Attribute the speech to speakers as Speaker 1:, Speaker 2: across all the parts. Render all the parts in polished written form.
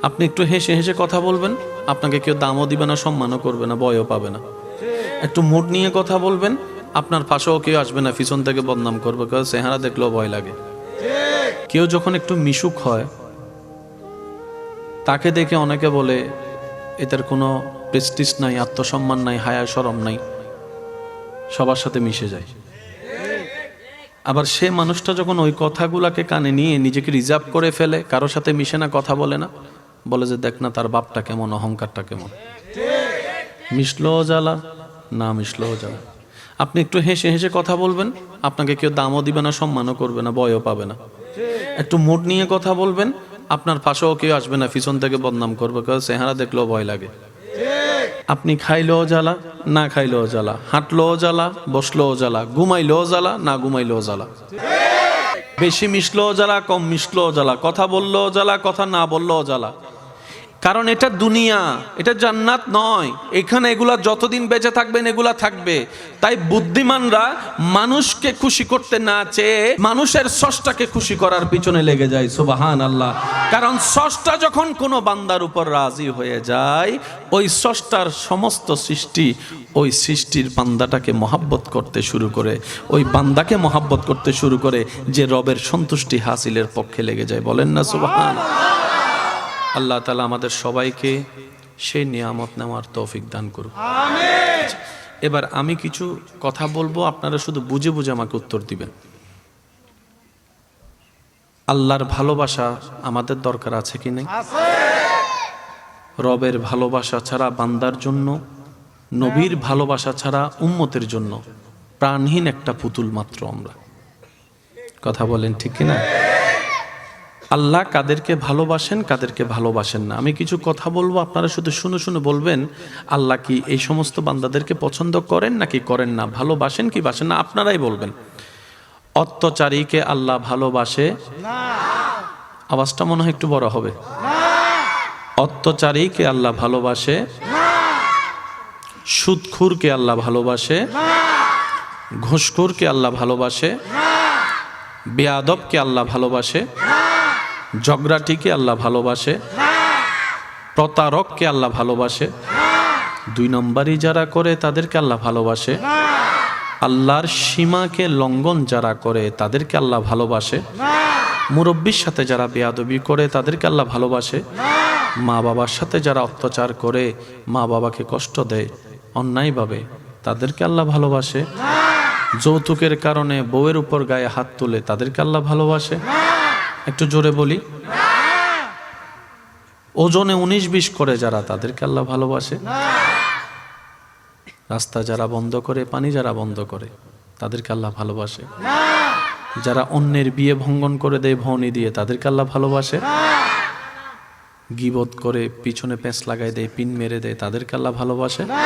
Speaker 1: আপনি একটু হেসে হেসে কথা বলবেন, আপনাকে কেউ দামও দিবে না, সম্মানও করবে না, ভয়ও পাবে না। একটু মুড নিয়ে কথা বলবেন, আপনার পাশেও কেউ আসবে না, পিছন থেকে বদনাম করবে, কেউ চেহারা দেখলেও ভয় লাগে। কেউ যখন একটু মিশুক হয়, তাকে দেখে অনেকে বলে এটার কোনো প্রেস্টিজ নাই, আত্মসম্মান নাই, হায়া শরম নাই, সবার সাথে মিশে যায়। আবার সে মানুষটা যখন ওই কথাগুলাকে কানে নিয়ে নিজেকে রিজার্ভ করে ফেলে, কারোর সাথে মিশে না, কথা বলে না, বলে যে দেখ না তার বাপটা কেমন, অহংকারটা কেমন, মিশলো জ্বালা, না মিশলো জ্বালা। আপনি একটু হেসে হেসে কথা বলবেন, আপনাকে কেউ দামও দিবে না, সম্মানও করবে না, ভয়ও পাবে না। একটু মুড নিয়ে কথা বলবেন, আপনার পাশেও কেউ আসবে না, পিছন থেকে বদনাম করবে, কেউ চেহারা দেখলেও ভয় লাগে। আপনি খাইলেও জ্বালা, না খাইলেও জ্বালা, হাঁটলেও জ্বালা, বসলেও জ্বালা, ঘুমাইলেও জ্বালা, না ঘুমাইলেও জ্বালা, বেশি মিশলেও জ্বালা, কম মিশলেও জ্বালা, কথা বললেও জ্বালা, কথা না বললেও জ্বালা। কারণ এটা দুনিয়া, এটা জান্নাত নয়। এখানে এগুলা যতদিন বেঁচে থাকবেন এগুলা থাকবে। তাই বুদ্ধিমানরা মানুষকে খুশি করতে না চেয়ে মানুষের স্রষ্টাকে খুশি করার পিছনে লেগে যায়। সুবহানাল্লাহ। কারণ স্রষ্টা যখন কোনো বান্দার উপর রাজি হয়ে যায়, ওই স্রষ্টার সমস্ত সৃষ্টি ওই সৃষ্টির বান্দাটাকে মহাব্বত করতে শুরু করে, ওই বান্দাকে মহাব্বত করতে শুরু করে, যে রবের সন্তুষ্টি হাসিলের পক্ষে লেগে যায়। বলেন না সুবহানাল্লাহ। আল্লাহ তাআলা আমাদের সবাইকে সেই নিয়ামত নেওয়ার তৌফিক দান করুন। আমিন। এবার আমি কিছু কথা বলবো, আপনারা শুধু বুঝে বুঝে আমাকে উত্তর দিবেন। আল্লাহর ভালোবাসা আমাদের দরকার আছে কি নেই? আছে। রবের ভালোবাসা ছাড়া বান্দার জন্য, নবীর ভালোবাসা ছাড়া উম্মতের জন্য প্রাণহীন একটা পুতুল মাত্র আমরা। কথা বলেন ঠিক কিনা? আল্লাহ কাদেরকে ভালোবাসেন, কাদেরকে ভালোবাসেন না। আমি কিছু কথা বলবো, আপনারা শুধু শুনে শুনে বলবেন আল্লাহ কি এই সমস্ত বান্দাদেরকে পছন্দ করেন নাকি করেন না, ভালোবাসেন কি বাসেন না, আপনারাই বলবেন। অত্যাচারীকে আল্লাহ ভালোবাসে না। আওয়াজটা মনে হয় একটু বড় হবে। অত্যাচারীকে আল্লাহ ভালোবাসে না। সুদখোরকে আল্লাহ ভালোবাসে না। ঘুষখোরকে আল্লাহ ভালোবাসে না। বেয়াদবকে আল্লাহ ভালোবাসে না। ঝগড়াটিকে আল্লাহ ভালোবাসে না। প্রতারককে আল্লাহ ভালোবাসে না। 2 নম্বরই যারা করে তাদেরকে আল্লাহ ভালোবাসে না। আল্লাহর সীমাকে লঙ্ঘন যারা করে তাদেরকে আল্লাহ ভালোবাসে না। মুরব্বির সাথে যারা বেয়াদবি করে তাদেরকে আল্লাহ ভালোবাসে না। মা বাবার সাথে যারা অত্যাচার করে, মা বাবাকে কষ্ট দেয় অন্যায়ভাবে, তাদেরকে আল্লাহ ভালোবাসে না। যৌতুকের কারণে বউয়ের উপর গায়ে হাত তুলে তাদেরকে আল্লাহ ভালোবাসে না। একটু জোরে বলি। ওজনে 19-20 করে যারা, তাদেরকে আল্লাহ ভালোবাসে না। রাস্তা যারা বন্ধ করে, পানি যারা বন্ধ করে, তাদেরকে আল্লাহ ভালোবাসে না। যারা অন্যের বিয়ে ভঙ্গন করে দেয় ভৌনি দিয়ে, তাদেরকে আল্লাহ ভালোবাসে না। গীবত করে পিছনে পেঁচ লাগাই দেয়, পিন মেরে দেয়, তাদেরকে আল্লাহ ভালোবাসে না।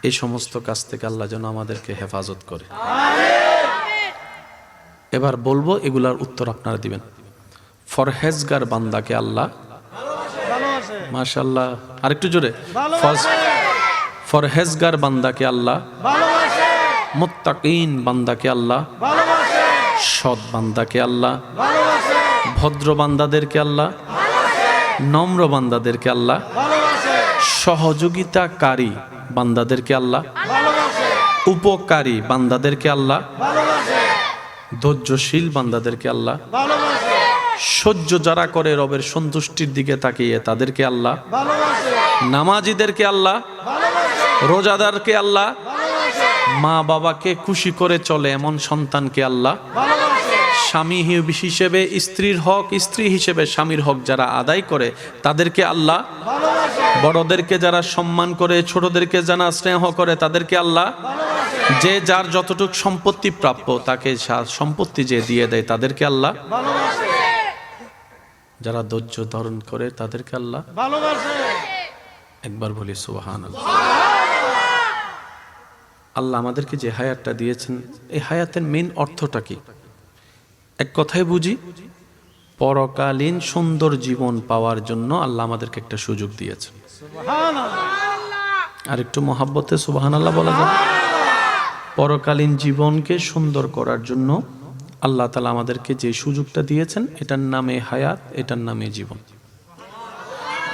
Speaker 1: এই সমস্ত কাজ থেকে আল্লাহ যেন আমাদেরকে হেফাজত করে। এবার বলবো, এগুলার উত্তর আপনারা দিবেন। ফরহেজগার বান্দাকে আল্লাহ ভালোবাসে। মাশাআল্লাহ, আরেকটু জোরে। ফরহেজগার বান্দাকে আল্লাহ ভালোবাসে। মুত্তাকিন বান্দাকে আল্লাহ ভালোবাসে। সৎ বান্দাকে আল্লাহ ভালোবাসে। ভদ্র বান্দাদেরকে আল্লাহ ভালোবাসে। নম্র বান্দাদেরকে আল্লাহ ভালোবাসে। সহযোগিতাকারী বান্দাদেরকে আল্লাহ ভালোবাসে। উপকারী বান্দাদেরকে আল্লাহ ভালোবাসে। ধৈর্যশীল বান্দাদেরকে আল্লাহ ভালোবাসে। সহ্য যারা করে রবের সন্তুষ্টির দিকে তাকিয়ে, তাদেরকে আল্লাহ ভালোবাসে। নামাজীদেরকে আল্লাহ ভালোবাসে। রোজাদারকে আল্লাহ ভালোবাসে। মা বাবাকে খুশি করে চলে এমন সন্তানকে আল্লাহ ভালোবাসে। স্বামী হিসেবে স্ত্রীর হক, স্ত্রী হিসেবে স্বামীর হক যারা আদায় করে, তাদেরকে আল্লাহ ভালোবাসে। বড়দেরকে যারা সম্মান করে, ছোটদেরকে যারা স্নেহ করে, তাদেরকে আল্লাহ ভালোবাসে। যে যার যতটুক সম্পত্তি প্রাপ্য তাকে সম্পত্তি যে দিয়ে দেয়, তাদেরকে আল্লাহ ভালোবাসে। যারা ধৈর্য ধারণ করে, তাদেরকে আল্লাহ ভালোবাসে। একবার বলি সুবহানাল্লাহ। আল্লাহ আমাদেরকে যে হায়াতটা দিয়েছেন, এই হায়াতের মেইন অর্থটা কি? এক কথায় বুঝি, পরকালীন সুন্দর জীবন পাওয়ার জন্য আল্লাহ আমাদেরকে একটা সুযোগ দিয়েছেন। আর একটু মহাব্বতে সুবহানাল্লাহ বলা যায়। পরকালীন জীবনকে সুন্দর করার জন্য আল্লাহ তাআলা আমাদেরকে যে সুযোগটা দিয়েছেন, এটার নামে হায়াত, এটার নামে জীবন।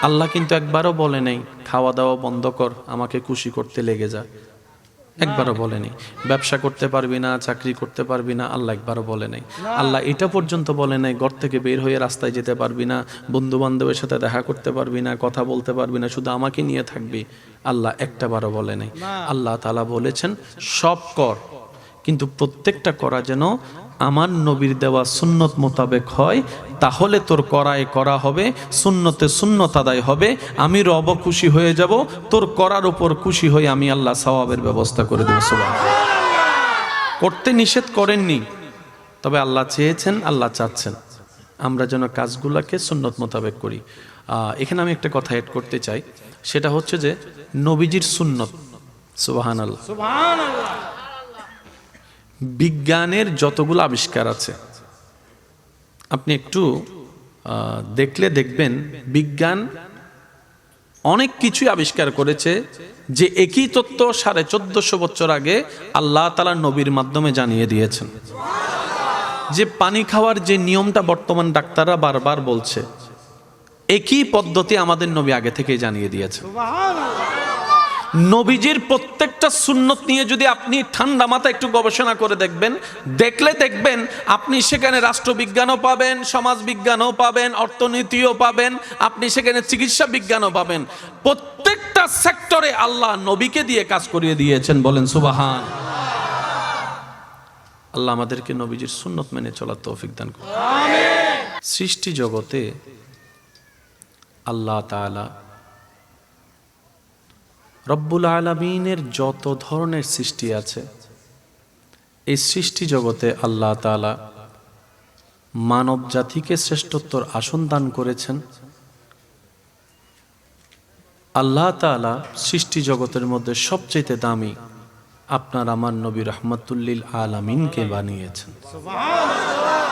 Speaker 1: আল্লাহ কিন্তু একবারও বলে নাই খাওয়া দাওয়া বন্ধ কর, আমাকে খুশি করতে লেগে যা। একবারও বলে নাই। ব্যবসা করতে পারবি না, চাকরি করতে পারবি না, আল্লাহ একবারও বলে নাই। আল্লাহ এটা পর্যন্ত বলে নাই ঘর থেকে বের হয়ে রাস্তায় যেতে পারবি না, বন্ধু বান্ধবের সাথে দেখা করতে পারবি না, কথা বলতে পারবি না, শুধু আমাকে নিয়ে থাকবি। আল্লাহ একটাবারও বলে নাই। আল্লাহ তাআলা বলেছেন সব কর, কিন্তু প্রত্যেকটা করা যেন আমার নবীর দেওয়া সুন্নত মোতাবেক হয়, তাহলে তোর করায় করা হবে, সুন্নতে সুন্নত আদায় হবে, আমি রব খুশি হয়ে যাব, তোর করার উপর খুশি হয়ে আমি আল্লাহ সওয়াবের ব্যবস্থা করে দেব। সুবহানাল্লাহ। করতে নিষেধ করেননি, তবে আল্লাহ চেয়েছেন, আল্লাহ চাচ্ছেন আমরা যেন কাজগুলোকে সুন্নত মোতাবেক করি। এখানে আমি একটা কথা এড করতে চাই, সেটা হচ্ছে যে নবীজির সুন্নত। সুবহানাল্লাহ। বিজ্ঞানের যতগুলো আবিষ্কার আছে আপনি একটু দেখলে দেখবেন বিজ্ঞান অনেক কিছুই আবিষ্কার করেছে যে একই তত্ত্ব 1450 বছর আগে আল্লাহ তাআলা নবীর মাধ্যমে জানিয়ে দিয়েছেন। যে পানি খাওয়ার যে নিয়মটা বর্তমান ডাক্তাররা বারবার বলছে, একই পদ্ধতি আমাদের নবী আগে থেকেই জানিয়ে দিয়েছেন। নবীজির প্রত্যেকটা সুন্নত নিয়ে যদি আপনি ঠান্ডা মাথায় একটু গবেষণা করে দেখবেন, দেখলে দেখবেন আপনি সেখানে রাষ্ট্রবিজ্ঞানও পাবেন, সমাজ বিজ্ঞানও পাবেন, অর্থনীতিও পাবেন, আপনি সেখানে চিকিৎসা বিজ্ঞানও পাবেন। প্রত্যেকটা সেক্টরে আল্লাহ নবীকে দিয়ে কাজ করিয়ে দিয়েছেন। বলেন সুবহান। আল্লাহ আমাদেরকে নবীজির সুন্নত মেনে চলার তৌফিক দান করুন। আমিন। সৃষ্টি জগতে আল্লাহ তাআলা রব্বুল আলামিনের যত ধরনের সৃষ্টি আছে, এই সৃষ্টি জগতে আল্লাহ তাআলা মানব জাতিকে শ্রেষ্ঠত্বর আসন দান করেছেন। আল্লাহ তাআলা সৃষ্টি জগতের মধ্যে সবচেয়ে দামি আপনার আমার নবী রাহমাতুল লিল আলামিনকে বানিয়েছেন। সুবহানাল্লাহ।